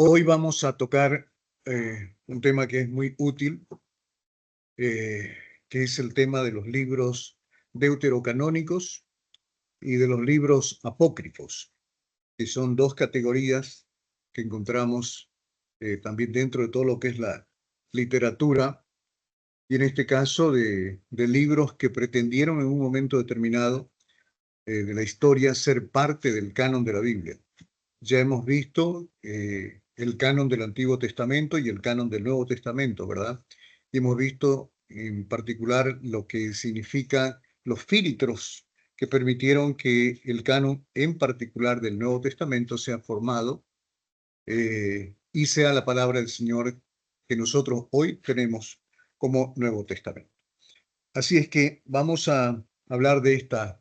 Hoy vamos a tocar un tema que es muy útil, eh, que es el tema de los libros deuterocanónicos y de los libros apócrifos, que son dos categorías que encontramos también dentro de todo lo que es la literatura, y en este caso de libros que pretendieron en un momento determinado de la historia ser parte del canon de la Biblia. Ya hemos visto el canon del Antiguo Testamento y el canon del Nuevo Testamento, ¿verdad? Y hemos visto en particular lo que significa los filtros que permitieron que el canon en particular del Nuevo Testamento sea formado y sea la palabra del Señor que nosotros hoy tenemos como Nuevo Testamento. Así es que vamos a hablar de estas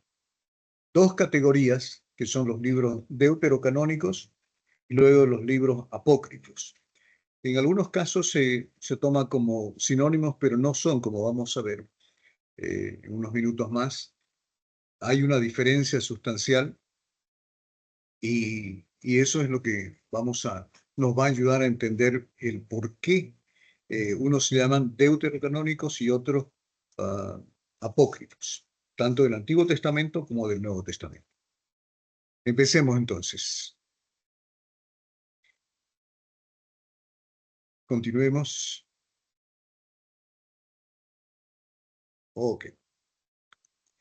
dos categorías que son los libros deuterocanónicos y luego los libros apócrifos. En algunos casos se toma como sinónimos, pero no son, como vamos a ver en unos minutos más. Hay una diferencia sustancial y eso es lo que nos va a ayudar a entender el por qué unos se llaman deuterocanónicos y otros apócrifos, tanto del Antiguo Testamento como del Nuevo Testamento. Empecemos entonces. Continuemos. Ok.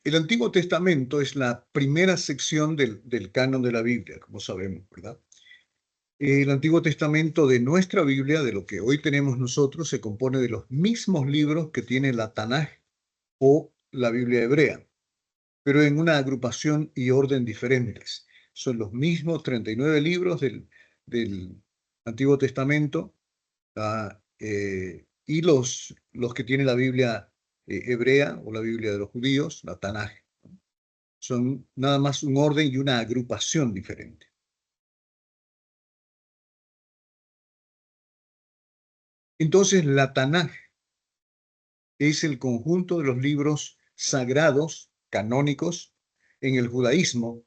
El Antiguo Testamento es la primera sección del canon de la Biblia, como sabemos, ¿verdad? El Antiguo Testamento de nuestra Biblia, de lo que hoy tenemos nosotros, se compone de los mismos libros que tiene la Tanaj o la Biblia hebrea, pero en una agrupación y orden diferentes. Son los mismos 39 libros del Antiguo Testamento y los que tiene la Biblia hebrea o la Biblia de los judíos, la Tanaj. Son nada más un orden y una agrupación diferente. Entonces, la Tanaj es el conjunto de los libros sagrados, canónicos, en el judaísmo,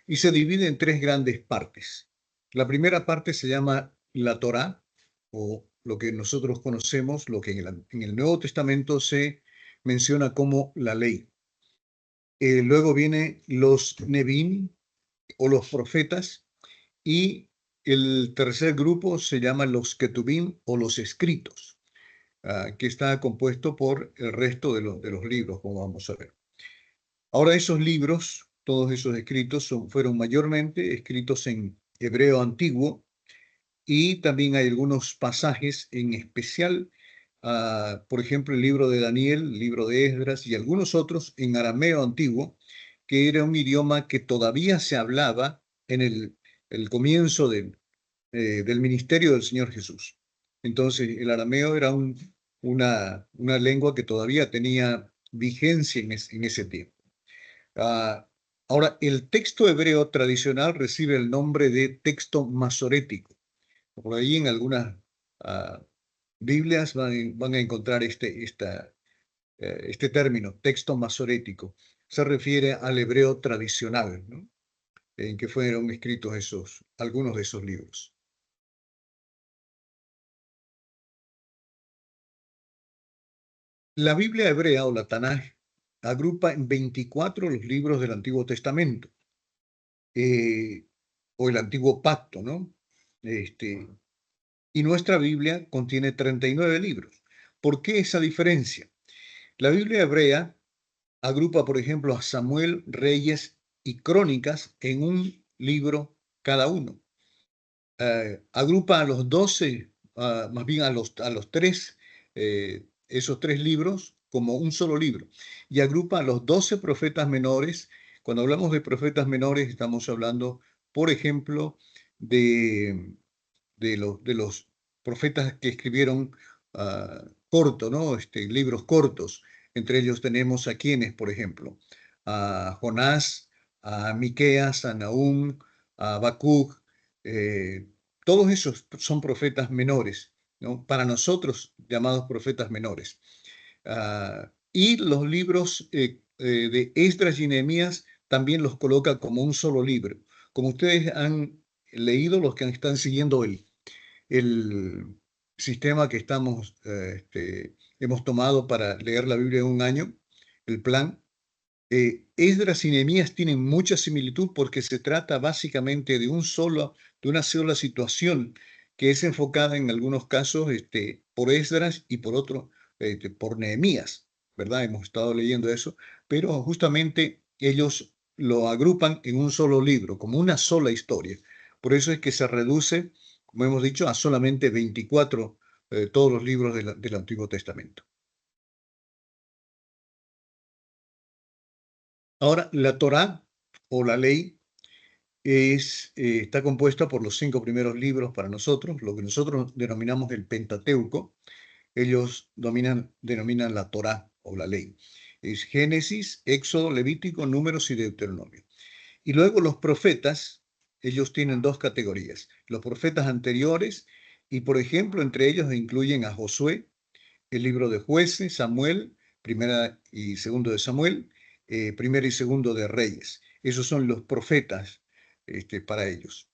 y se divide en tres grandes partes. La primera parte se llama la Torá, o lo que nosotros conocemos, lo que en el Nuevo Testamento se menciona como la ley. Luego vienen los Nebim, o los profetas, y el tercer grupo se llama los Ketubim o los escritos, que está compuesto por el resto de los libros, como vamos a ver. Ahora esos libros, todos esos escritos, fueron mayormente escritos en hebreo antiguo y también hay algunos pasajes en especial, por ejemplo, el libro de Daniel, el libro de Esdras y algunos otros en arameo antiguo, que era un idioma que todavía se hablaba en el comienzo del ministerio del Señor Jesús. Entonces, el arameo era una lengua que todavía tenía vigencia en ese tiempo. Ahora, el texto hebreo tradicional recibe el nombre de texto masorético. Por ahí en algunas Biblias van a encontrar este término, texto masorético. Se refiere al hebreo tradicional, ¿no? En que fueron escritos algunos de esos libros. La Biblia hebrea o la Tanaj agrupa en 24 los libros del Antiguo Testamento, o el Antiguo Pacto, ¿no? Y nuestra Biblia contiene 39 libros. ¿Por qué esa diferencia? La Biblia hebrea agrupa, por ejemplo, a Samuel, Reyes y Crónicas en un libro cada uno. Agrupa a los 12, más bien a los tres, esos tres libros como un solo libro. Y agrupa a los 12 profetas menores. Cuando hablamos de profetas menores, estamos hablando, por ejemplo, de los profetas que escribieron corto, ¿no? Libros cortos. Entre ellos tenemos a quienes, por ejemplo, a Jonás, a Miqueas, a Nahum, a Habacuc. Todos esos son profetas menores, ¿no? Para nosotros llamados profetas menores. Y los libros de Esdras y Nehemías también los coloca como un solo libro. Como ustedes han leído, los que están siguiendo el sistema que hemos tomado para leer la Biblia en un año, el plan. Esdras y Nehemías tienen mucha similitud porque se trata básicamente de de una sola situación que es enfocada en algunos casos por Esdras y por otro, por Nehemías, ¿verdad? Hemos estado leyendo eso, pero justamente ellos lo agrupan en un solo libro, como una sola historia. Por eso es que se reduce, como hemos dicho, a solamente 24, todos los libros del Antiguo Testamento. Ahora, la Torá o la ley está compuesta por los 5 primeros libros para nosotros, lo que nosotros denominamos el Pentateuco. Ellos denominan la Torá o la ley. Es Génesis, Éxodo, Levítico, Números y Deuteronomio. Y luego los profetas, ellos tienen dos categorías. Los profetas anteriores, y por ejemplo, entre ellos incluyen a Josué, el libro de Jueces, Samuel, primera y segundo de Samuel, primero y segundo de Reyes. Esos son los profetas para ellos.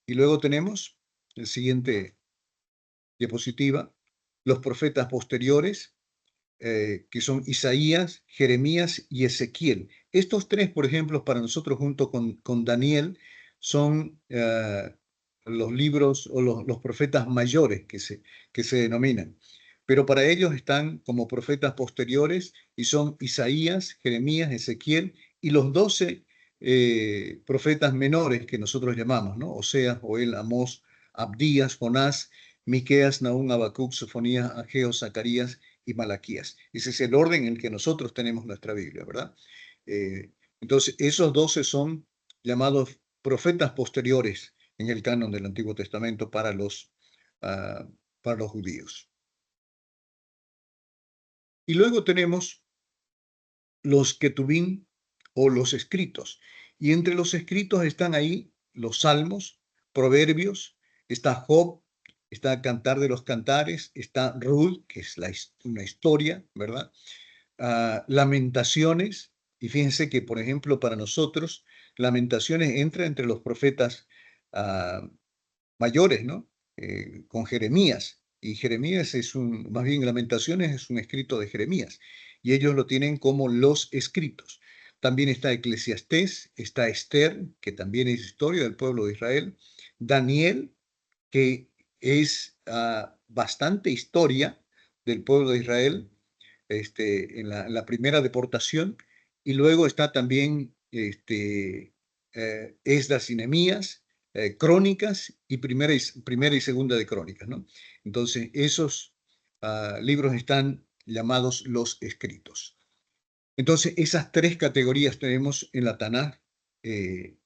Y luego tenemos el siguiente diapositiva, los profetas posteriores, que son Isaías, Jeremías y Ezequiel. Estos tres, por ejemplo, para nosotros junto con Daniel, son los libros o los profetas mayores que se denominan. Pero para ellos están como profetas posteriores y son Isaías, Jeremías, Ezequiel y los 12 profetas menores que nosotros llamamos, ¿no? Oseas, Joel, Amós, Abdías, Jonás, Miqueas, Nahum, Habacuc, Sofonías, Ageo, Zacarías y Malaquías. Ese es el orden en el que nosotros tenemos nuestra Biblia, ¿verdad? Entonces, esos 12 son llamados profetas posteriores en el canon del Antiguo Testamento para los judíos. Y luego tenemos los ketubín o los escritos. Y entre los escritos están ahí los salmos, proverbios, está Job, está Cantar de los Cantares, está Ruth, que es una historia, ¿verdad? Lamentaciones, y fíjense que, por ejemplo, para nosotros, Lamentaciones entra entre los profetas mayores, ¿no? Con Jeremías. Y Jeremías más bien Lamentaciones es un escrito de Jeremías. Y ellos lo tienen como los escritos. También está Eclesiastés, está Esther, que también es historia del pueblo de Israel. Daniel, que es bastante historia del pueblo de Israel en la primera deportación. Y luego está también Esdras y Nehemías, Crónicas y primera y segunda de Crónicas, ¿no? Entonces, esos libros están llamados los escritos. Entonces, esas tres categorías tenemos en la Tanaj, que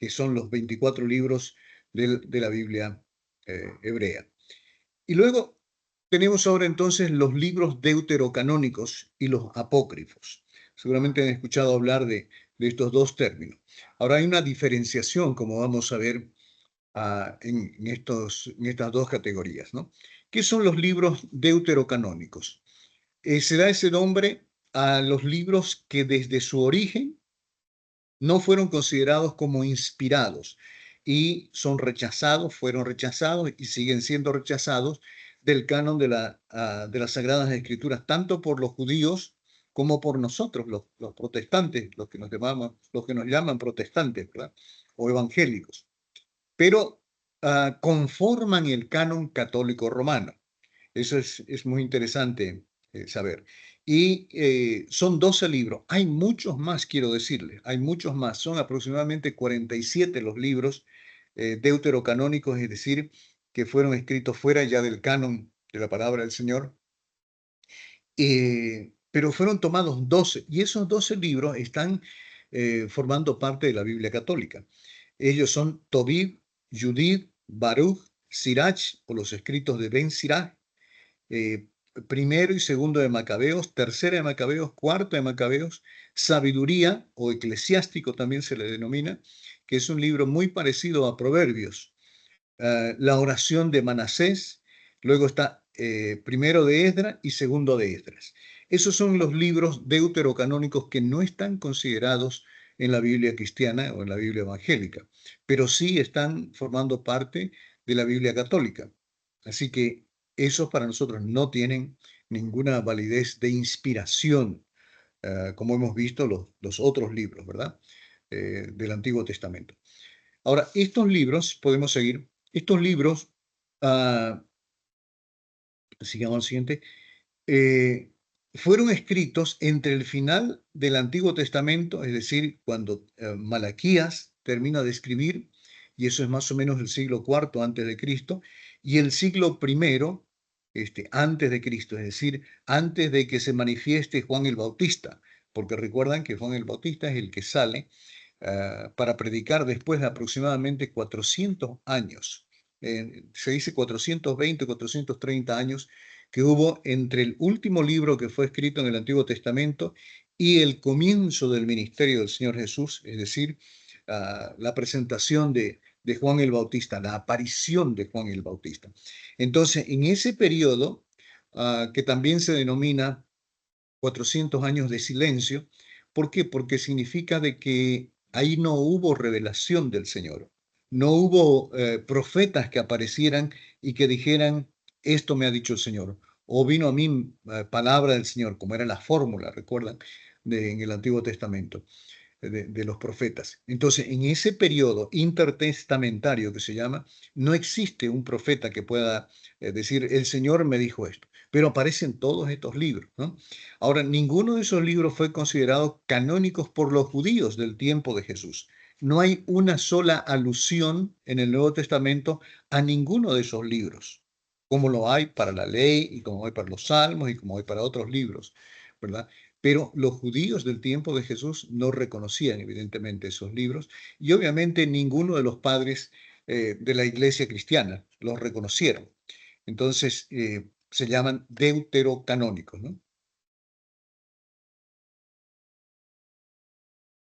son los 24 libros de la Biblia hebrea. Y luego tenemos ahora entonces los libros deuterocanónicos y los apócrifos. Seguramente han escuchado hablar de estos dos términos. Ahora hay una diferenciación, como vamos a ver en estas dos categorías, ¿no? ¿Qué son los libros deuterocanónicos? Se da ese nombre a los libros que desde su origen no fueron considerados como inspirados y fueron rechazados y siguen siendo rechazados del canon de las Sagradas Escrituras, tanto por los judíos como por nosotros, los protestantes, los que nos llaman protestantes, ¿verdad? O evangélicos. Pero conforman el canon católico romano. Eso es muy interesante saber. Y son 12 libros. Hay muchos más, quiero decirles. Hay muchos más. Son aproximadamente 47 los libros deuterocanónicos, es decir, que fueron escritos fuera ya del canon de la palabra del Señor. Pero fueron tomados 12. Y esos 12 libros están formando parte de la Biblia católica. Ellos son Tobit, Judith, Baruch, Sirach, o los escritos de Ben Sirach, primero y segundo de Macabeos, tercera de Macabeos, cuarto de Macabeos, Sabiduría o Eclesiástico también se le denomina, que es un libro muy parecido a Proverbios. La oración de Manasés, luego está primero de Esdras y segundo de Esdras. Esos son los libros deuterocanónicos que no están considerados en la Biblia cristiana o en la Biblia evangélica, pero sí están formando parte de la Biblia católica. Así que esos para nosotros no tienen ninguna validez de inspiración, como hemos visto los otros libros, ¿verdad? Del Antiguo Testamento. Ahora, estos libros, podemos seguir, estos libros, ah, sigamos al siguiente, eh, fueron escritos entre el final del Antiguo Testamento, es decir, cuando Malaquías termina de escribir, y eso es más o menos el siglo IV antes de Cristo, y el siglo I antes de Cristo, es decir, antes de que se manifieste Juan el Bautista, porque recuerdan que Juan el Bautista es el que sale para predicar después de aproximadamente 400 años. Se dice 420, 430 años que hubo entre el último libro que fue escrito en el Antiguo Testamento y el comienzo del ministerio del Señor Jesús, es decir, la presentación de Juan el Bautista, la aparición de Juan el Bautista. Entonces, en ese periodo, que también se denomina 400 años de silencio, ¿por qué? Porque significa de que ahí no hubo revelación del Señor, no hubo profetas que aparecieran y que dijeran, esto me ha dicho el Señor, o vino a mí palabra del Señor, como era la fórmula, recuerdan, en el Antiguo Testamento de los profetas. Entonces, en ese periodo intertestamentario que se llama, no existe un profeta que pueda decir, el Señor me dijo esto, pero aparecen todos estos libros, ¿no? Ahora, ninguno de esos libros fue considerado canónicos por los judíos del tiempo de Jesús. No hay una sola alusión en el Nuevo Testamento a ninguno de esos libros, como lo hay para la ley y como hay para los salmos y como hay para otros libros, ¿verdad? Pero los judíos del tiempo de Jesús no reconocían evidentemente esos libros y obviamente ninguno de los padres de la iglesia cristiana los reconocieron. Entonces se llaman deuterocanónicos, ¿no?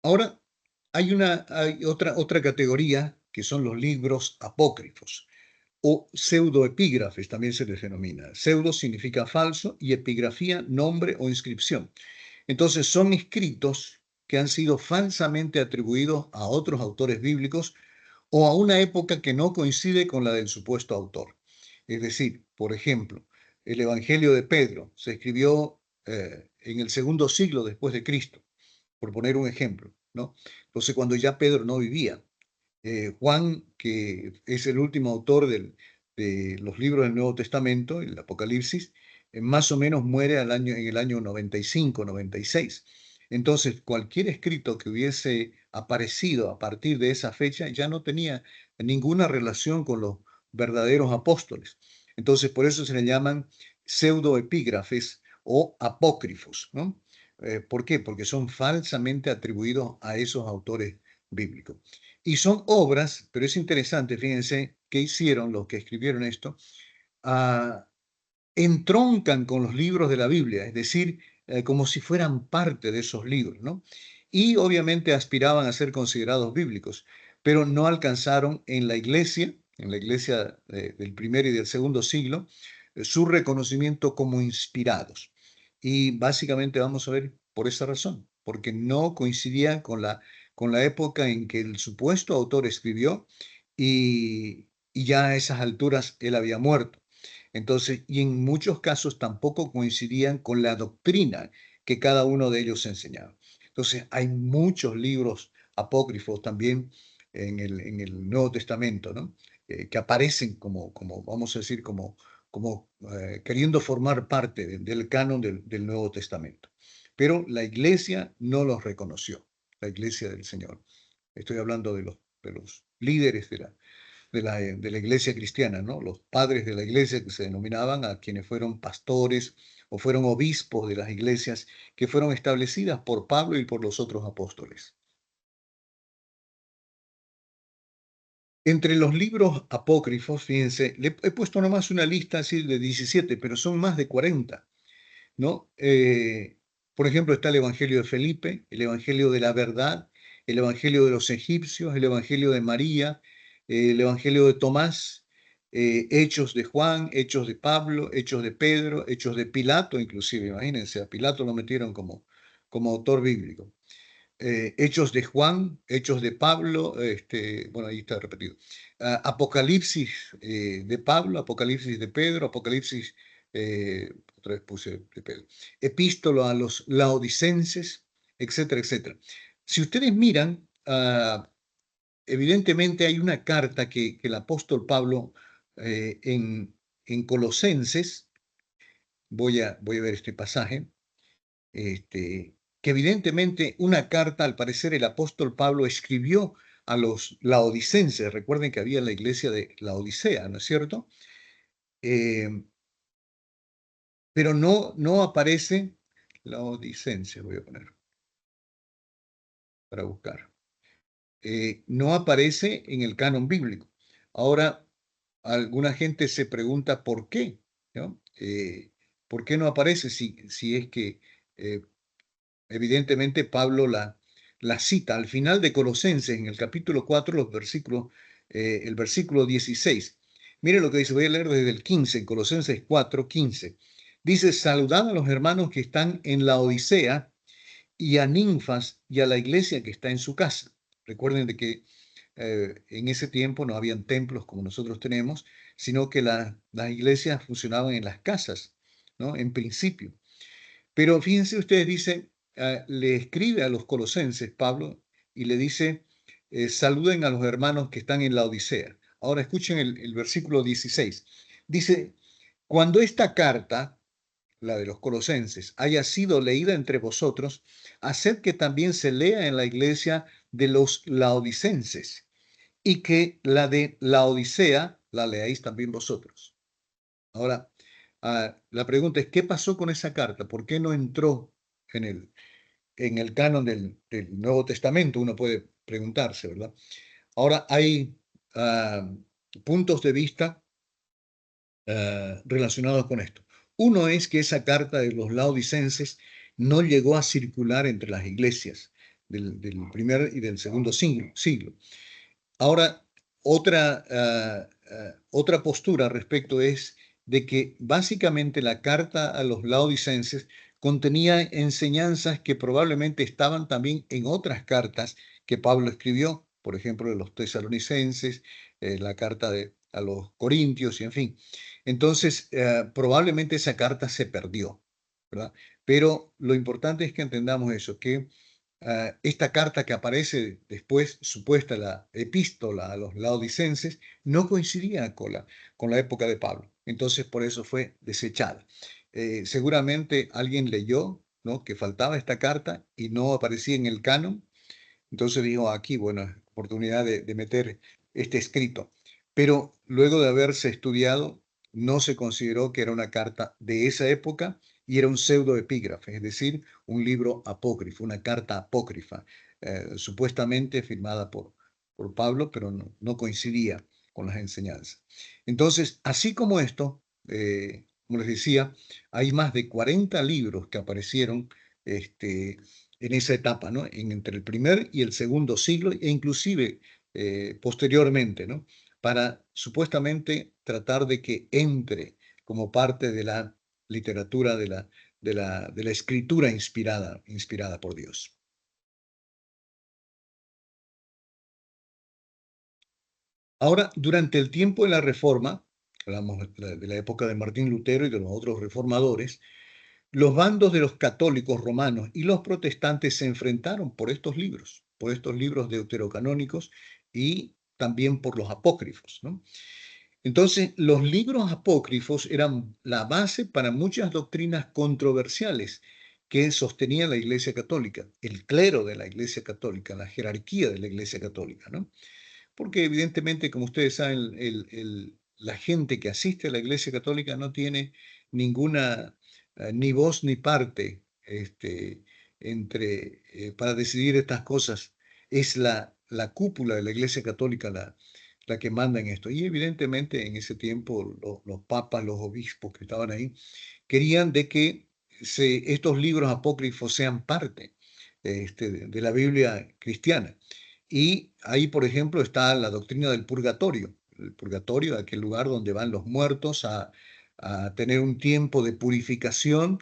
Ahora hay otra categoría que son los libros apócrifos o pseudoepígrafes, también se les denomina. Pseudo significa falso y epigrafía, nombre o inscripción. Entonces son escritos que han sido falsamente atribuidos a otros autores bíblicos o a una época que no coincide con la del supuesto autor. Es decir, por ejemplo, el Evangelio de Pedro se escribió en el segundo siglo después de Cristo, por poner un ejemplo, ¿no? Entonces, cuando ya Pedro no vivía, Juan, que es el último autor de los libros del Nuevo Testamento, el Apocalipsis, más o menos muere en el año 95, 96. Entonces, cualquier escrito que hubiese aparecido a partir de esa fecha ya no tenía ninguna relación con los verdaderos apóstoles. Entonces, por eso se le llaman pseudoepígrafes o apócrifos, ¿no? ¿Por qué? Porque son falsamente atribuidos a esos autores bíblicos. Y son obras, pero es interesante, fíjense, qué hicieron los que escribieron esto, ah, entroncan con los libros de la Biblia, es decir, como si fueran parte de esos libros, ¿no? Y obviamente aspiraban a ser considerados bíblicos, pero no alcanzaron en la iglesia del primer y del segundo siglo, su reconocimiento como inspirados. Y básicamente vamos a ver por esa razón, porque no coincidían con la época en que el supuesto autor escribió y ya a esas alturas él había muerto. Entonces, y en muchos casos tampoco coincidían con la doctrina que cada uno de ellos enseñaba. Entonces, hay muchos libros apócrifos también en el Nuevo Testamento, ¿no? Que aparecen como, vamos a decir, como queriendo formar parte del canon del Nuevo Testamento. Pero la iglesia no los reconoció, la iglesia del Señor. Estoy hablando de los líderes de la iglesia cristiana, ¿no? Los padres de la iglesia que se denominaban a quienes fueron pastores o fueron obispos de las iglesias que fueron establecidas por Pablo y por los otros apóstoles. Entre los libros apócrifos, fíjense, le he puesto nomás una lista así de 17, pero son más de 40, ¿no? Por ejemplo, está el Evangelio de Felipe, el Evangelio de la Verdad, el Evangelio de los egipcios, el Evangelio de María, el Evangelio de Tomás, Hechos de Juan, Hechos de Pablo, Hechos de Pedro, Hechos de Pilato, inclusive, imagínense, a Pilato lo metieron como autor bíblico. Hechos de Juan, Hechos de Pablo, bueno, ahí está repetido. Apocalipsis de Pablo, Apocalipsis de Pedro, Apocalipsis, otra vez puse de Pedro, epístola a los laodicenses, etcétera, etcétera. Si ustedes miran, evidentemente hay una carta que el apóstol Pablo en Colosenses, voy a ver este pasaje, que evidentemente una carta, al parecer el apóstol Pablo escribió a los laodicenses. Recuerden que había la iglesia de Laodicea, ¿no es cierto? Pero no aparece laodicense, voy a poner para buscar. No aparece en el canon bíblico. Ahora, alguna gente se pregunta por qué, ¿no? ¿Por qué no aparece si es que evidentemente Pablo la cita al final de Colosenses, en el capítulo 4, el versículo 16? Mire lo que dice, voy a leer desde el 15, en Colosenses 4, 15. Dice: saludad a los hermanos que están en la Odisea y a Ninfas y a la iglesia que está en su casa. Recuerden de que en ese tiempo no habían templos como nosotros tenemos, sino que las iglesias funcionaban en las casas, ¿no? En principio. Pero fíjense ustedes, dice, le escribe a los colosenses, Pablo, y le dice, saluden a los hermanos que están en la Odisea. Ahora escuchen el versículo 16. Dice: cuando esta carta, la de los colosenses, haya sido leída entre vosotros, haced que también se lea en la iglesia de los laodicenses, y que la de la Odisea la leáis también vosotros. Ahora, la pregunta es, ¿qué pasó con esa carta? ¿Por qué no entró en el canon del Nuevo Testamento? Uno puede preguntarse, ¿verdad? Ahora, hay puntos de vista relacionados con esto. Uno es que esa carta de los laodicenses no llegó a circular entre las iglesias del primer y del segundo siglo. Ahora, otra postura al respecto es de que básicamente la carta a los laodicenses contenía enseñanzas que probablemente estaban también en otras cartas que Pablo escribió, por ejemplo, de los tesalonicenses, la carta a los corintios, y en fin. Entonces, probablemente esa carta se perdió, ¿verdad? Pero lo importante es que entendamos eso, que esta carta que aparece después, supuesta la epístola a los laodicenses, no coincidía con la época de Pablo. Entonces, por eso fue desechada. Seguramente alguien leyó, ¿no?, que faltaba esta carta y no aparecía en el canon. Entonces dijo, aquí, bueno, oportunidad de meter este escrito. Pero luego de haberse estudiado, no se consideró que era una carta de esa época y era un pseudoepígrafe, es decir, un libro apócrifo, una carta apócrifa, supuestamente firmada por Pablo, pero no coincidía con las enseñanzas. Entonces, así como esto, como les decía, hay más de 40 libros que aparecieron en esa etapa, ¿no? Entre el primer y el segundo siglo, e inclusive posteriormente, ¿no? Para supuestamente tratar de que entre como parte de la literatura, de la escritura inspirada por Dios. Ahora, durante el tiempo de la Reforma, hablamos de la época de Martín Lutero y de los otros reformadores, los bandos de los católicos romanos y los protestantes se enfrentaron por estos libros deuterocanónicos y también por los apócrifos, ¿no? Entonces, los libros apócrifos eran la base para muchas doctrinas controversiales que sostenía la Iglesia Católica, el clero de la Iglesia Católica, la jerarquía de la Iglesia Católica, ¿no? Porque evidentemente, como ustedes saben, la gente que asiste a la Iglesia Católica no tiene ninguna, ni voz ni parte para decidir estas cosas. Es la cúpula de la Iglesia Católica la que manda en esto. Y evidentemente en ese tiempo los papas, los obispos que estaban ahí, querían de que estos libros apócrifos sean parte de la Biblia cristiana. Y ahí, por ejemplo, está la doctrina del purgatorio. El purgatorio, aquel lugar donde van los muertos a tener un tiempo de purificación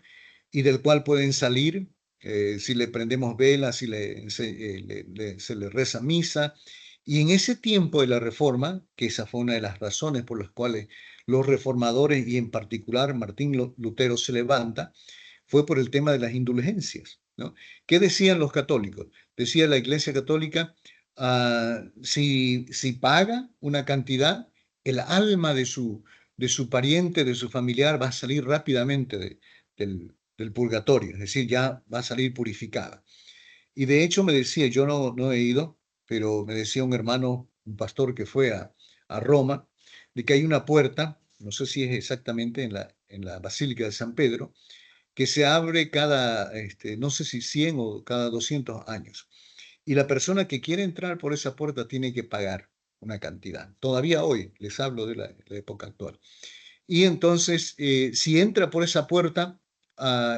y del cual pueden salir si le prendemos velas, si se le reza misa Y en ese tiempo de la Reforma, que esa fue una de las razones por las cuales los reformadores y en particular Martín Lutero se levanta, fue por el tema de las indulgencias, ¿no? ¿Qué decían los católicos? Decía la Iglesia Católica, si paga una cantidad, el alma de su pariente, de su familiar, va a salir rápidamente del purgatorio, es decir, ya va a salir purificada. Y de hecho me decía, yo no he ido, pero me decía un hermano, un pastor que fue a Roma, de que hay una puerta, no sé si es exactamente en la Basílica de San Pedro, que se abre cada, no sé si 100 o cada 200 años. Y la persona que quiere entrar por esa puerta tiene que pagar una cantidad. Todavía hoy, les hablo de la época actual. Y entonces, si entra por esa puerta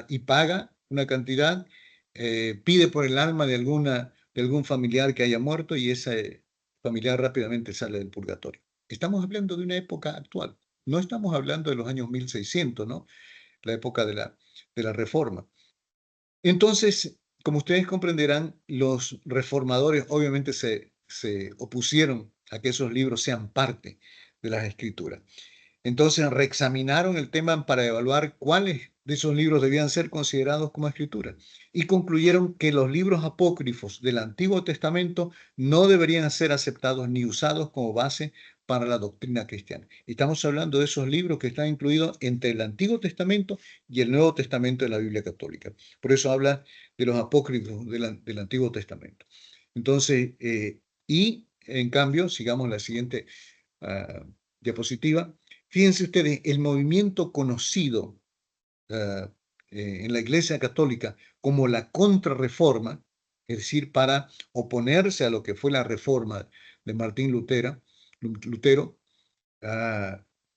y paga una cantidad, pide por el alma de algún familiar que haya muerto y ese familiar rápidamente sale del purgatorio. Estamos hablando de una época actual. No estamos hablando de los años 1600, ¿no? La época de la Reforma. Entonces, como ustedes comprenderán, los reformadores obviamente se opusieron a que esos libros sean parte de las escrituras. Entonces reexaminaron el tema para evaluar cuáles de esos libros debían ser considerados como escritura y concluyeron que los libros apócrifos del Antiguo Testamento no deberían ser aceptados ni usados como base para la doctrina cristiana. Estamos hablando de esos libros que están incluidos entre el Antiguo Testamento y el Nuevo Testamento de la Biblia Católica. Por eso habla de los apócrifos del Antiguo Testamento. Entonces, y en cambio, sigamos la siguiente diapositiva. Fíjense ustedes, el movimiento conocido uh, en la Iglesia Católica como la Contrarreforma, es decir, para oponerse a lo que fue la reforma de Martín Lutero,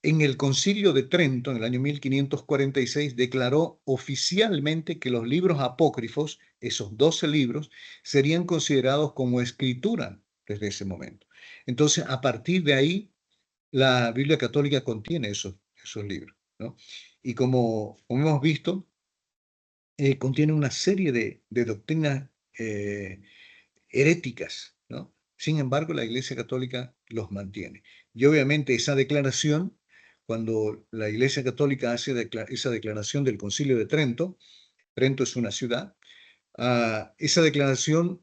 en el Concilio de Trento, en el año 1546, declaró oficialmente que los libros apócrifos, esos 12 libros, serían considerados como escritura desde ese momento. Entonces, a partir de ahí, la Biblia Católica contiene esos libros, ¿no? Y como hemos visto, contiene una serie de doctrinas heréticas, ¿no? Sin embargo, la Iglesia Católica los mantiene. Y obviamente esa declaración, cuando la Iglesia Católica hace esa declaración del Concilio de Trento, Trento es una ciudad, esa declaración,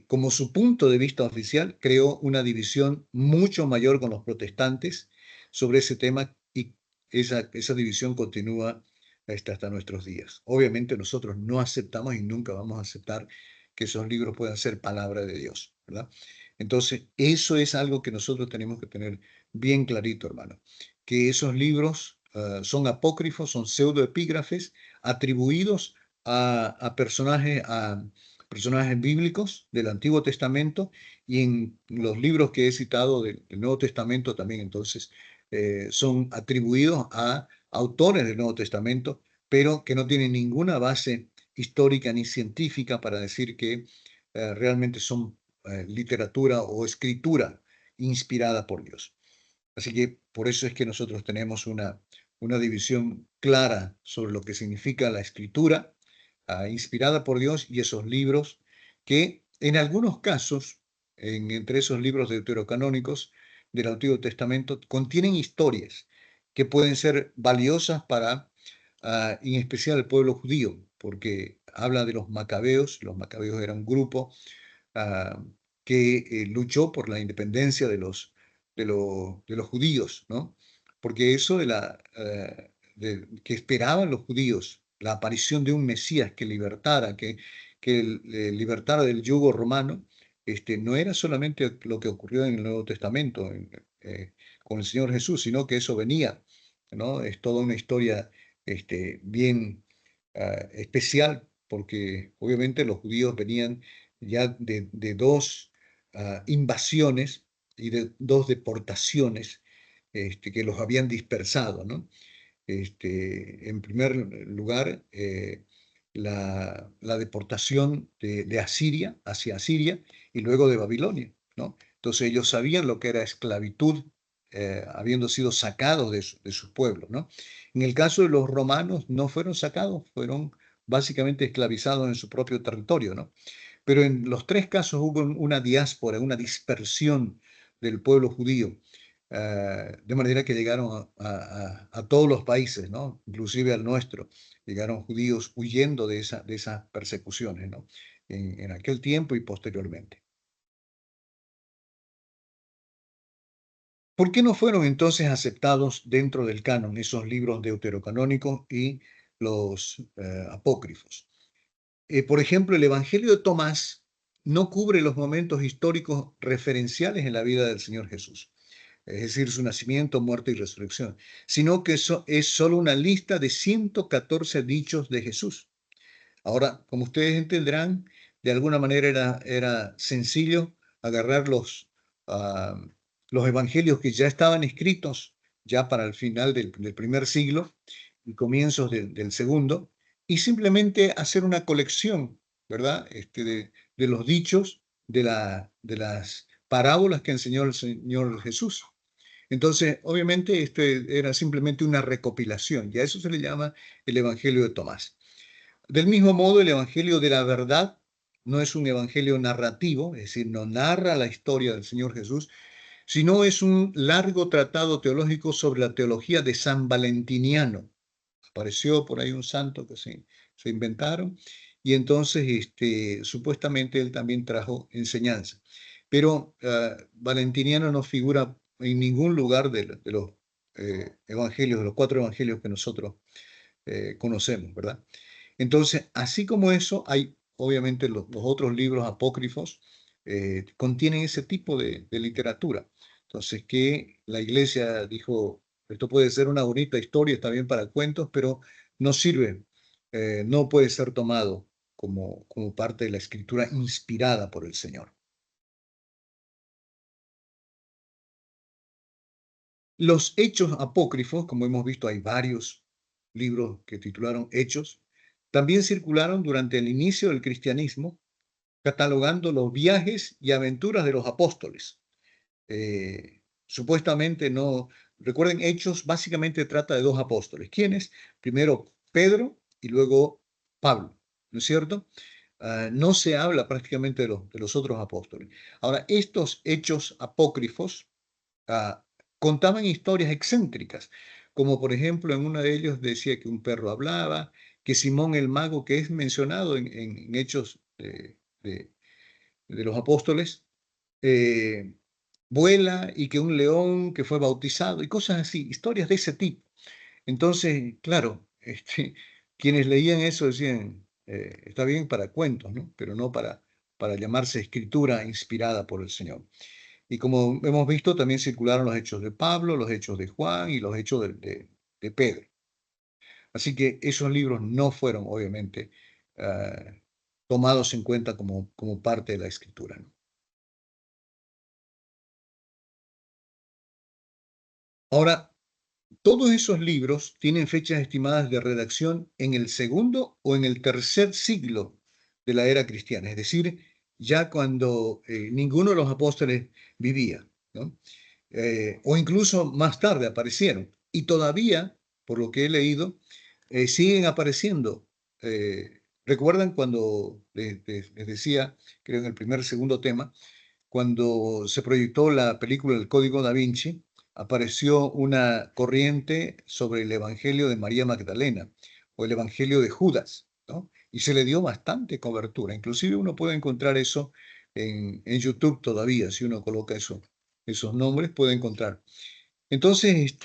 como su punto de vista oficial, creó una división mucho mayor con los protestantes sobre ese tema y esa división continúa hasta nuestros días. Obviamente nosotros no aceptamos y nunca vamos a aceptar que esos libros puedan ser palabra de Dios, ¿verdad? Entonces, eso es algo que nosotros tenemos que tener bien clarito, hermano, que esos libros son apócrifos, son pseudoepígrafes atribuidos a personajes bíblicos del Antiguo Testamento y en los libros que he citado del Nuevo Testamento también entonces son atribuidos a autores del Nuevo Testamento, pero que no tienen ninguna base histórica ni científica para decir que realmente son literatura o escritura inspirada por Dios. Así que por eso es que nosotros tenemos una división clara sobre lo que significa la escritura inspirada por Dios y esos libros que en algunos casos, entre esos libros deuterocanónicos del Antiguo Testamento, contienen historias que pueden ser valiosas para, en especial, el pueblo judío, porque habla de los macabeos. Los macabeos eran un grupo ah, que luchó por la independencia de los judíos, ¿no? Porque eso que esperaban los judíos, la aparición de un Mesías que libertara, que libertara del yugo romano, no era solamente lo que ocurrió en el Nuevo Testamento con el Señor Jesús, sino que eso venía, ¿no? Es toda una historia bien especial, porque obviamente los judíos venían ya de dos invasiones y de dos deportaciones que los habían dispersado, ¿no? En primer lugar, la deportación de Asiria hacia Asiria y luego de Babilonia, ¿no? Entonces ellos sabían lo que era esclavitud, habiendo sido sacados de sus pueblos, ¿no? En el caso de los romanos no fueron sacados, fueron básicamente esclavizados en su propio territorio, ¿no? Pero en los tres casos hubo una diáspora, una dispersión del pueblo judío, de manera que llegaron a todos los países, ¿no? Inclusive al nuestro. Llegaron judíos huyendo de esas persecuciones, ¿no? En aquel tiempo y posteriormente. ¿Por qué no fueron entonces aceptados dentro del canon esos libros deuterocanónicos y los apócrifos? Por ejemplo, el Evangelio de Tomás no cubre los momentos históricos referenciales en la vida del Señor Jesús, es decir, su nacimiento, muerte y resurrección, sino que eso es solo una lista de 114 dichos de Jesús. Ahora, como ustedes entenderán, de alguna manera era sencillo agarrar ah, los evangelios que ya estaban escritos ya para el final del primer siglo y comienzos del segundo, y simplemente hacer una colección, ¿verdad? De los dichos, de las parábolas que enseñó el Señor Jesús. Entonces, obviamente, era simplemente una recopilación, y a eso se le llama el Evangelio de Tomás. Del mismo modo, el Evangelio de la verdad no es un evangelio narrativo, es decir, no narra la historia del Señor Jesús, sino es un largo tratado teológico sobre la teología de San Valentiniano. Apareció por ahí un santo que se inventaron, y entonces supuestamente él también trajo enseñanza. Pero Valentiniano no figura en ningún lugar de los evangelios, de los cuatro evangelios que nosotros conocemos, ¿verdad? Entonces, así como eso, hay obviamente los otros libros apócrifos contienen ese tipo de literatura. Entonces, que la iglesia dijo, esto puede ser una bonita historia, está bien para cuentos, pero no sirve, no puede ser tomado como parte de la escritura inspirada por el Señor. Los hechos apócrifos, como hemos visto, hay varios libros que titularon Hechos, también circularon durante el inicio del cristianismo, catalogando los viajes y aventuras de los apóstoles. Supuestamente no, recuerden, Hechos básicamente trata de dos apóstoles. ¿Quiénes? Primero Pedro y luego Pablo, ¿no es cierto? No se habla prácticamente de los otros apóstoles. Ahora, estos hechos apócrifos ah, contaban historias excéntricas, como por ejemplo en uno de ellos decía que un perro hablaba, que Simón el mago, que es mencionado en Hechos de los apóstoles, eh, vuela, y que un león que fue bautizado y cosas así, historias de ese tipo. Entonces, claro, quienes leían eso decían, está bien para cuentos, ¿no? Pero no para llamarse escritura inspirada por el Señor. Y como hemos visto, también circularon los hechos de Pablo, los hechos de Juan y los hechos de Pedro. Así que esos libros no fueron, obviamente, tomados en cuenta como parte de la escritura, ¿no? Ahora, todos esos libros tienen fechas estimadas de redacción en el segundo o en el tercer siglo de la era cristiana, es decir, ya cuando ninguno de los apóstoles vivía, ¿no? O incluso más tarde aparecieron. Y todavía, por lo que he leído, siguen apareciendo. ¿Recuerdan cuando les decía, creo en el primer, segundo tema, cuando se proyectó la película El Código Da Vinci, apareció una corriente sobre el Evangelio de María Magdalena o el Evangelio de Judas, ¿no? Y se le dio bastante cobertura. Inclusive uno puede encontrar eso en YouTube todavía, si uno coloca esos nombres, puede encontrar. Entonces,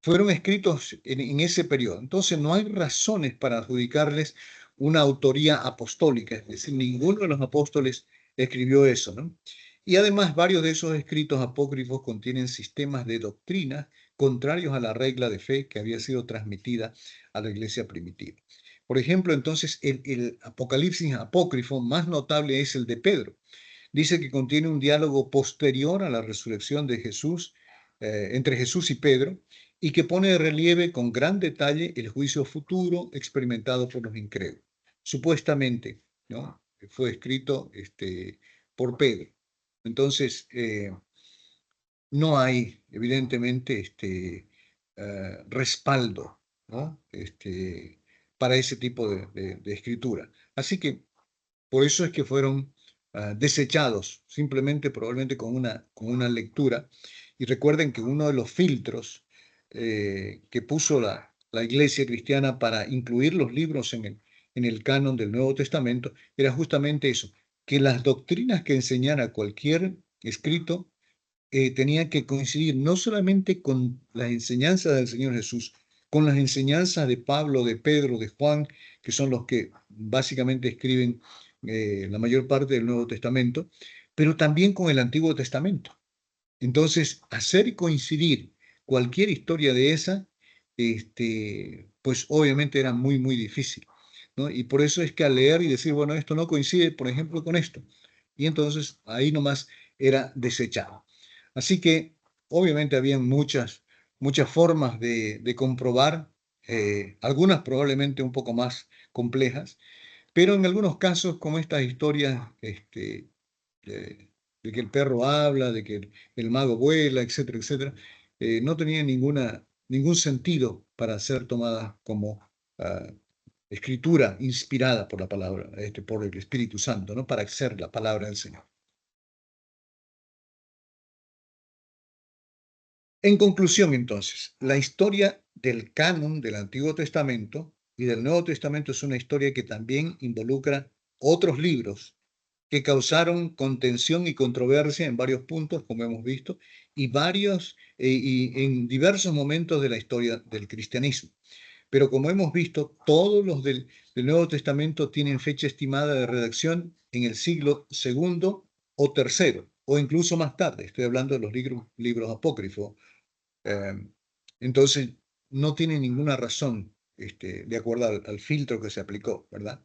fueron escritos en ese periodo. Entonces, no hay razones para adjudicarles una autoría apostólica, es decir, ninguno de los apóstoles escribió eso, ¿no? Y además, varios de esos escritos apócrifos contienen sistemas de doctrina contrarios a la regla de fe que había sido transmitida a la iglesia primitiva. Por ejemplo, entonces, el Apocalipsis apócrifo más notable es el de Pedro. Dice que contiene un diálogo posterior a la resurrección de Jesús, entre Jesús y Pedro, y que pone de relieve con gran detalle el juicio futuro experimentado por los incrédulos. Supuestamente, ¿no? Fue escrito por Pedro. Entonces, no hay, evidentemente, respaldo, ¿no? Para ese tipo de escritura. Así que Por eso es que fueron desechados, simplemente probablemente con una lectura. Y recuerden que uno de los filtros que puso la iglesia cristiana para incluir los libros en el canon del Nuevo Testamento era justamente eso, que las doctrinas que enseñara cualquier escrito tenía que coincidir no solamente con las enseñanzas del Señor Jesús, con las enseñanzas de Pablo, de Pedro, de Juan, que son los que básicamente escriben la mayor parte del Nuevo Testamento, pero también con el Antiguo Testamento. Entonces, hacer coincidir cualquier historia de esa, pues obviamente era muy, muy difícil, ¿no? Y por eso es que al leer y decir, bueno, esto no coincide, por ejemplo, con esto. Y entonces ahí nomás era desechado. Así que obviamente había muchas formas de comprobar, algunas probablemente un poco más complejas, pero en algunos casos, como estas historias de, de que el perro habla, de que el mago vuela, etcétera, etcétera, no tenían ningún sentido para ser tomadas como ah, escritura inspirada por la palabra, por el Espíritu Santo, ¿no? Para ser la palabra del Señor. En conclusión, entonces, la historia del canon del Antiguo Testamento y del Nuevo Testamento es una historia que también involucra otros libros que causaron contención y controversia en varios puntos, como hemos visto, y en diversos momentos de la historia del cristianismo. Pero como hemos visto, todos los del Nuevo Testamento tienen fecha estimada de redacción en el siglo segundo o tercero, o incluso más tarde. Estoy hablando de los libros apócrifos. Eh, entonces, no tiene ninguna razón, de acuerdo al filtro que se aplicó, ¿verdad?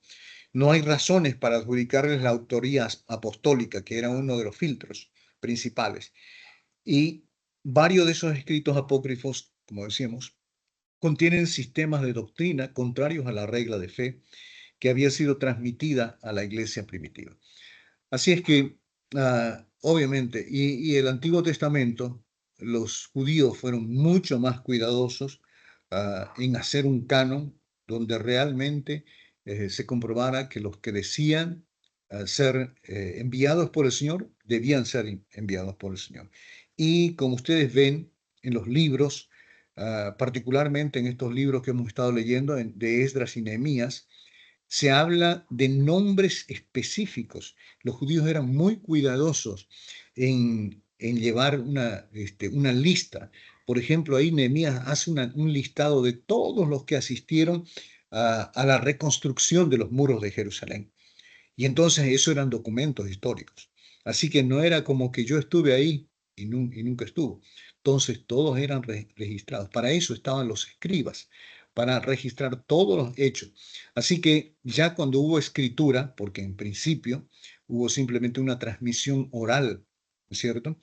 No hay razones para adjudicarles la autoría apostólica, que era uno de los filtros principales. Y varios de esos escritos apócrifos, como decíamos, contienen sistemas de doctrina contrarios a la regla de fe que había sido transmitida a la iglesia primitiva. Así es que, obviamente, y el Antiguo Testamento, los judíos fueron mucho más cuidadosos en hacer un canon donde realmente se comprobara que los que decían ser enviados por el Señor debían ser enviados por el Señor. Y como ustedes ven en los libros, particularmente en estos libros que hemos estado leyendo, de Esdras y Nehemías, se habla de nombres específicos. Los judíos eran muy cuidadosos en llevar una lista. Por ejemplo, ahí Nehemías hace un listado de todos los que asistieron a la reconstrucción de los muros de Jerusalén. Y entonces eso eran documentos históricos. Así que no era como que yo estuve ahí y nunca estuvo. Entonces todos eran registrados. Para eso estaban los escribas, para registrar todos los hechos. Así que ya cuando hubo escritura, porque en principio hubo simplemente una transmisión oral, ¿no es cierto?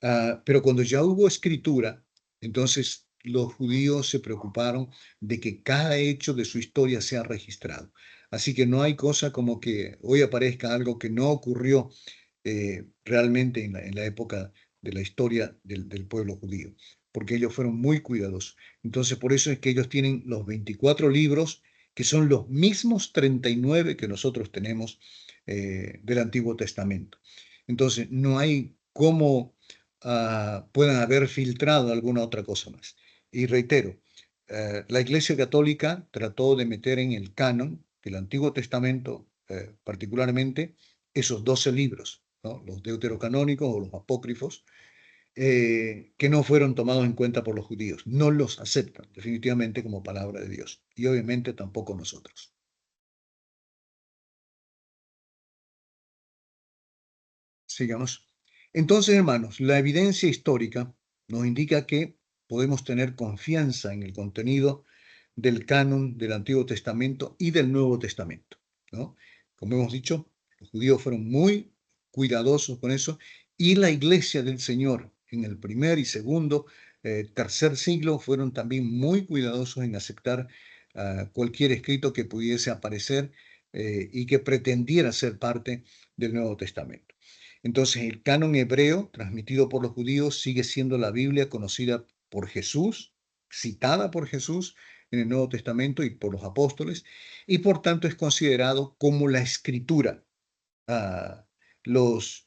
Pero cuando ya hubo escritura, entonces los judíos se preocuparon de que cada hecho de su historia sea registrado. Así que no hay cosa como que hoy aparezca algo que no ocurrió realmente en la época de la historia del pueblo judío, porque ellos fueron muy cuidadosos. Entonces, por eso es que ellos tienen los 24 libros, que son los mismos 39 que nosotros tenemos del Antiguo Testamento. Entonces, no hay cómo puedan haber filtrado alguna otra cosa más. Y reitero, la Iglesia Católica trató de meter en el canon del Antiguo Testamento, particularmente, esos 12 libros, ¿no? Los deuterocanónicos o los apócrifos, que no fueron tomados en cuenta por los judíos. No los aceptan definitivamente como palabra de Dios. Y obviamente tampoco nosotros. Sigamos. Entonces, hermanos, la evidencia histórica nos indica que podemos tener confianza en el contenido del canon del Antiguo Testamento y del Nuevo Testamento, ¿no? Como hemos dicho, los judíos fueron muy cuidadosos con eso y la iglesia del Señor en el primer y segundo, tercer siglo fueron también muy cuidadosos en aceptar cualquier escrito que pudiese aparecer y que pretendiera ser parte del Nuevo Testamento. Entonces, el canon hebreo transmitido por los judíos sigue siendo la Biblia conocida por Jesús citada por Jesús en el Nuevo Testamento y por los apóstoles, y por tanto es considerado como la escritura. Ah, los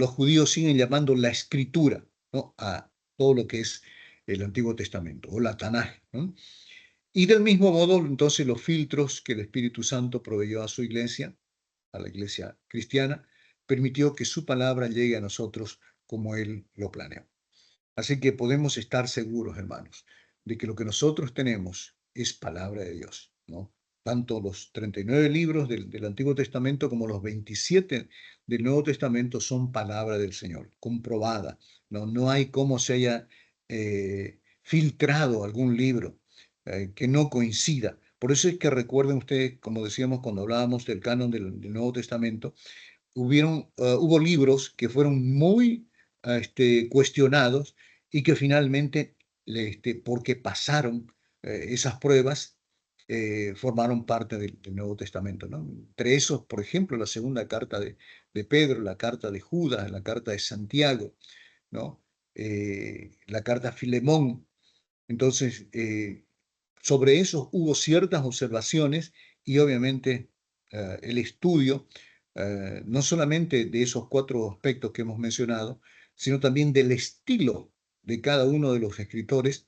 judíos siguen llamando la escritura, ¿no?, a todo lo que es el Antiguo Testamento o la Tanaj, ¿no? Y del mismo modo, entonces, los filtros que el Espíritu Santo proveyó a su iglesia, a la iglesia cristiana, permitió que su palabra llegue a nosotros como Él lo planeó. Así que podemos estar seguros, hermanos, de que lo que nosotros tenemos es palabra de Dios, ¿no? Tanto los 39 libros del Antiguo Testamento como los 27 del Nuevo Testamento son palabra del Señor, comprobada. No, no hay cómo se haya filtrado algún libro que no coincida. Por eso es que recuerden ustedes, como decíamos cuando hablábamos del canon del Nuevo Testamento, hubo libros que fueron muy cuestionados y que finalmente, porque pasaron esas pruebas, formaron parte del Nuevo Testamento, ¿no? Entre esos, por ejemplo, la segunda carta de Pedro, la carta de Judas, la carta de Santiago, ¿no? La carta a Filemón. Entonces, sobre eso hubo ciertas observaciones y obviamente el estudio, no solamente de esos cuatro aspectos que hemos mencionado, sino también del estilo de cada uno de los escritores,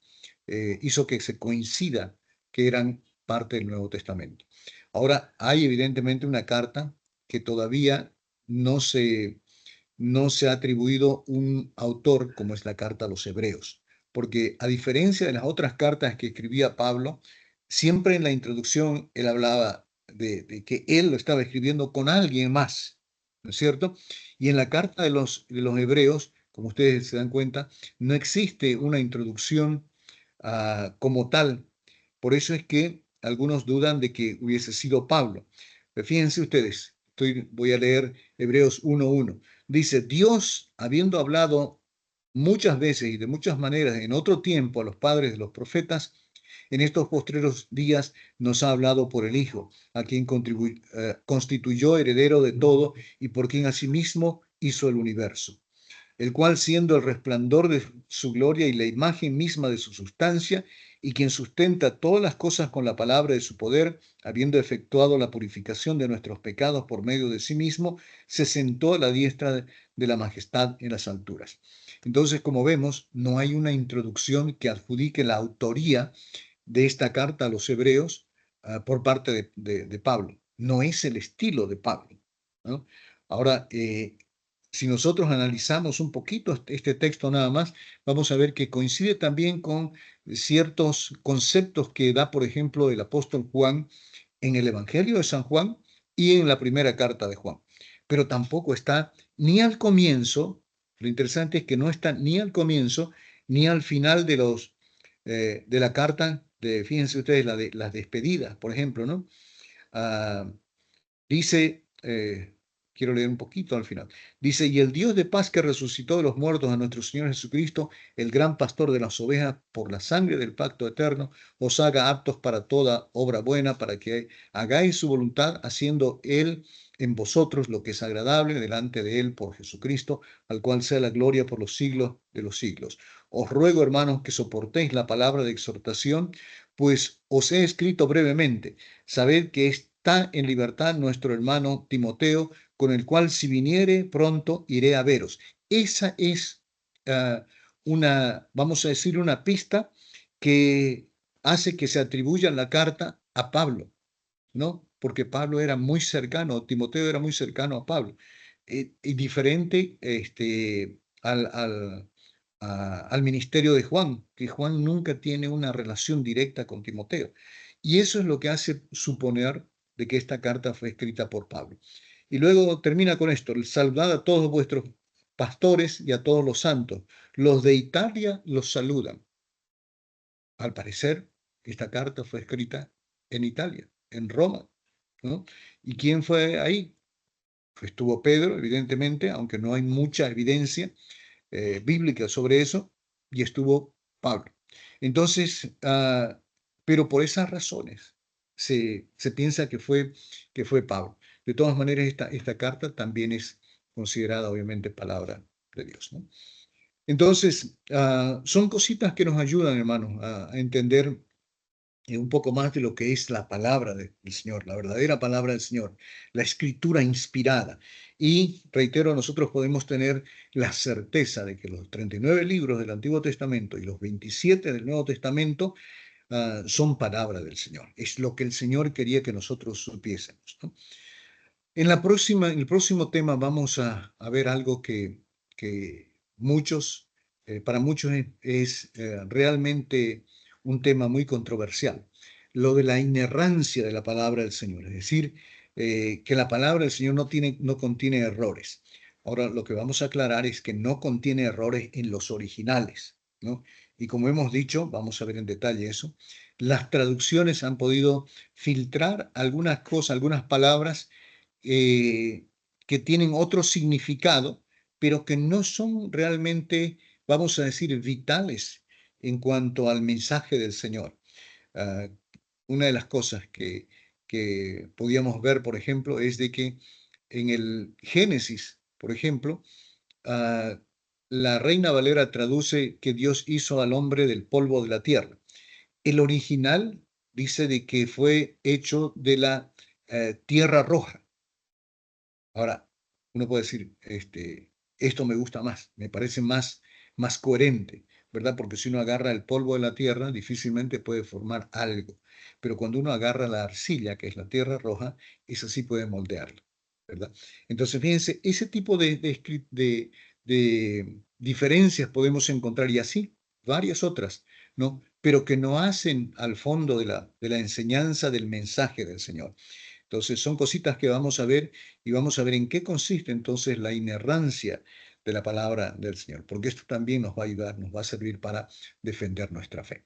hizo que se coincida que eran parte del Nuevo Testamento. Ahora, hay evidentemente una carta que todavía no se, no se ha atribuido un autor, como es la carta a los Hebreos, porque a diferencia de las otras cartas que escribía Pablo, siempre en la introducción él hablaba de que él lo estaba escribiendo con alguien más, ¿no es cierto? Y en la carta de los Hebreos, como ustedes se dan cuenta, no existe una introducción como tal. Por eso es que algunos dudan de que hubiese sido Pablo. Pero fíjense ustedes, voy a leer Hebreos 1:1. Dice: Dios, habiendo hablado muchas veces y de muchas maneras en otro tiempo a los padres de los profetas, en estos postreros días nos ha hablado por el Hijo, a quien constituyó heredero de todo y por quien asimismo hizo el universo, el cual, siendo el resplandor de su gloria y la imagen misma de su sustancia, y quien sustenta todas las cosas con la palabra de su poder, habiendo efectuado la purificación de nuestros pecados por medio de sí mismo, se sentó a la diestra de la majestad en las alturas. Entonces, como vemos, no hay una introducción que adjudique la autoría de esta carta a los hebreos por parte de Pablo. No es el estilo de Pablo, ¿no? Ahora, si nosotros analizamos un poquito este texto nada más, vamos a ver que coincide también con ciertos conceptos que da, por ejemplo, el apóstol Juan en el Evangelio de San Juan y en la primera carta de Juan. Pero tampoco está ni al comienzo. Lo interesante es que no está ni al comienzo ni al final de la carta, fíjense ustedes, las despedidas, por ejemplo, ¿no? Ah, Dice, quiero leer un poquito al final. Dice: y el Dios de paz, que resucitó de los muertos a nuestro Señor Jesucristo, el gran pastor de las ovejas, por la sangre del pacto eterno, os haga aptos para toda obra buena, para que hagáis su voluntad, haciendo Él en vosotros lo que es agradable delante de Él por Jesucristo, al cual sea la gloria por los siglos de los siglos. Os ruego, hermanos, que soportéis la palabra de exhortación, pues os he escrito brevemente. Sabed que está en libertad nuestro hermano Timoteo, con el cual, si viniere pronto, iré a veros. Esa es vamos a decir, una pista que hace que se atribuya la carta a Pablo, ¿no? Porque Pablo era muy cercano, Timoteo era muy cercano a Pablo, y diferente al ministerio de Juan, que Juan nunca tiene una relación directa con Timoteo. Y eso es lo que hace suponer de que esta carta fue escrita por Pablo. Y luego termina con esto: saludad a todos vuestros pastores y a todos los santos. Los de Italia los saludan. Al parecer, esta carta fue escrita en Italia, en Roma, ¿no? ¿Y quién fue ahí? Pues estuvo Pedro, evidentemente, aunque no hay mucha evidencia bíblica sobre eso, y estuvo Pablo. Entonces, pero por esas razones se piensa que fue Pablo. De todas maneras, esta carta también es considerada, obviamente, palabra de Dios, ¿no? Entonces, son cositas que nos ayudan, hermanos, a entender un poco más de lo que es la palabra del Señor, la verdadera palabra del Señor, la escritura inspirada. Y reitero, nosotros podemos tener la certeza de que los 39 libros del Antiguo Testamento y los 27 del Nuevo Testamento son palabra del Señor. Es lo que el Señor quería que nosotros supiésemos, ¿no? En el próximo tema vamos a ver algo que muchos, para muchos es realmente un tema muy controversial, lo de la inerrancia de la palabra del Señor, es decir, que la palabra del Señor no contiene errores. Ahora, lo que vamos a aclarar es que no contiene errores en los originales, ¿no? Y como hemos dicho, vamos a ver en detalle eso, las traducciones han podido filtrar algunas cosas, algunas palabras eh, que tienen otro significado, pero que no son realmente, vamos a decir, vitales en cuanto al mensaje del Señor. Ah, una de las cosas que podíamos ver, por ejemplo, es de que en el Génesis, por ejemplo, ah, la Reina Valera traduce que Dios hizo al hombre del polvo de la tierra. El original dice de que fue hecho de la tierra roja. Ahora, uno puede decir, esto me gusta más, me parece más coherente, ¿verdad? Porque si uno agarra el polvo de la tierra, difícilmente puede formar algo. Pero cuando uno agarra la arcilla, que es la tierra roja, esa sí puede moldearlo, ¿verdad? Entonces, fíjense, ese tipo de diferencias podemos encontrar y así varias otras, ¿no? Pero que no hacen al fondo de la enseñanza del mensaje del Señor. Entonces, son cositas que vamos a ver y vamos a ver en qué consiste entonces la inerrancia de la palabra del Señor, porque esto también nos va a ayudar, nos va a servir para defender nuestra fe.